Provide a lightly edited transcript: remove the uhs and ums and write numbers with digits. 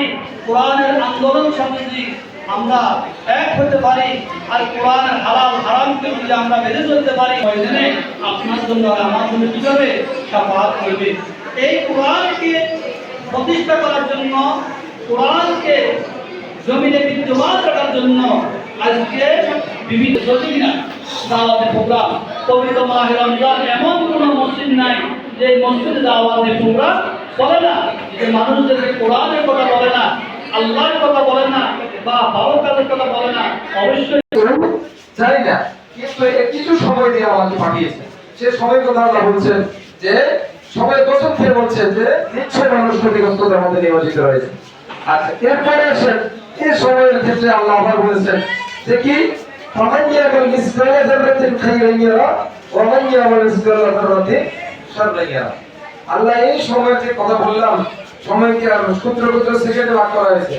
পারি, কোরআনের আন্দোলন সমিতি আমরা এক হতে পারি, আর কোরআনের হালাল হারামকে যদি আমরা মেনে চলতে পারি, ওইখানে আপনার জন্য আর আমার জন্য কিভাবে শাফাআত করবে। এই কোরআনকে প্রতিষ্ঠা করার জন্য, কোরআনকে জমিনে বিদ্যমান রাখার জন্য আজকে বিভিন্ন দাওয়াতের প্রোগ্রাম, পবিত্র মাহে রমজান এমন কোনো মসজিদ নাই যে মসজিদে দাওয়াতের প্রোগ্রাম বলে না, যে মানুষদেরকে কোরআনের কথা বলে না, আল্লাহর কথা বলে না, বা ভালো কাজের কথা বলে না। অবশ্যই জানি না, কিন্তু কিছু সময় দিয়ে আমাকে পাঠিয়েছে। সে সময়ের কথা আল্লাহ বলছেন যে সবাই দশম থেকে বলছেন যে নিশ্চয় মানুষ ক্ষতিগ্রস্ততার মধ্যে নিয়োজিত রয়েছে। আচ্ছা, এরপরে আসেন এই সময়ের ক্ষেত্রে আল্লাহ আবার বলেছেন যে কি فمن يعمل مثقال ذرة خيرا يره ومن يعمل مثقال ذرة شرا يره। আল্লাহ এই সময়ের যে কথা বললাম, সময়কে আর ক্ষুদ্র ক্ষুদ্র সেকেন্ডে ভাগ করা হয়েছে।